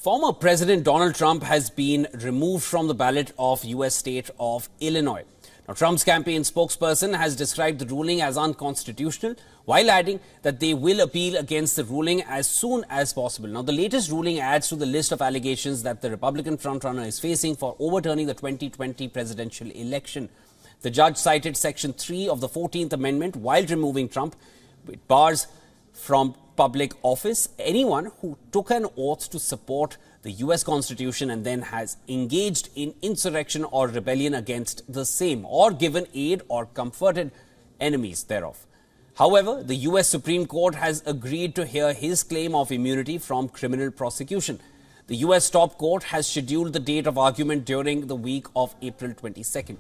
Former President Donald Trump has been removed from the ballot of U.S. state of Illinois. Now, Trump's campaign spokesperson has described the ruling as unconstitutional, while adding that they will appeal against the ruling as soon as possible. Now, the latest ruling adds to the list of allegations that the Republican frontrunner is facing for overturning the 2020 presidential election. The judge cited Section 3 of the 14th Amendment while removing Trump. It bars from public office anyone who took an oath to support the U.S. Constitution and then has engaged in insurrection or rebellion against the same, or given aid or comforted enemies thereof. However, the U.S. Supreme Court has agreed to hear his claim of immunity from criminal prosecution. The U.S. top court has scheduled the date of argument during the week of April 22nd,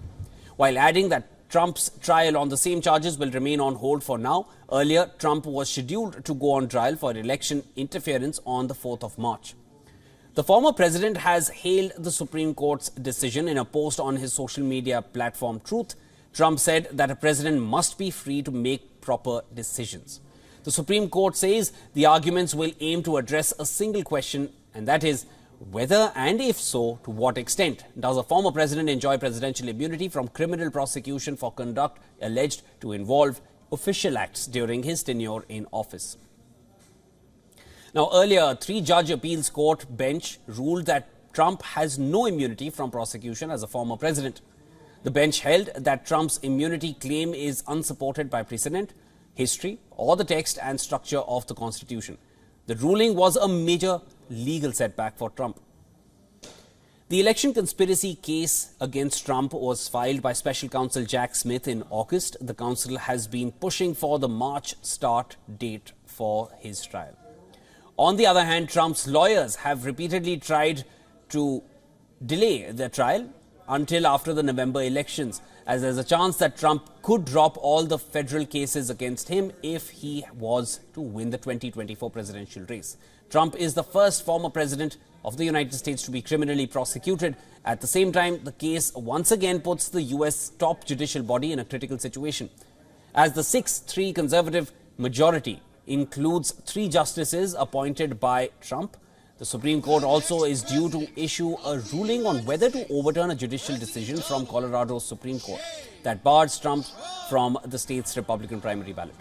while adding that Trump's trial on the same charges will remain on hold for now. Earlier, Trump was scheduled to go on trial for election interference on the 4th of March. The former president has hailed the Supreme Court's decision. In a post on his social media platform Truth, Trump said that a president must be free to make proper decisions. The Supreme Court says the arguments will aim to address a single question, and that is whether, and if so, to what extent, does a former president enjoy presidential immunity from criminal prosecution for conduct alleged to involve official acts during his tenure in office. Now, earlier, a three-judge appeals court bench ruled that Trump has no immunity from prosecution as a former president. The bench held that Trump's immunity claim is unsupported by precedent, history, or the text and structure of the Constitution. The ruling was a major legal setback for Trump. The election conspiracy case against Trump was filed by special counsel Jack Smith in August. The counsel has been pushing for the March start date for his trial. On the other hand, Trump's lawyers have repeatedly tried to delay the trial until after the November elections, as there's a chance that Trump could drop all the federal cases against him if he was to win the 2024 presidential race. Trump is the first former president of the United States to be criminally prosecuted. At the same time, the case once again puts the U.S. top judicial body in a critical situation, as the 6-3 conservative majority includes 3 justices appointed by Trump. The Supreme Court also is due to issue a ruling on whether to overturn a judicial decision from Colorado's Supreme Court that bars Trump from the state's Republican primary ballot.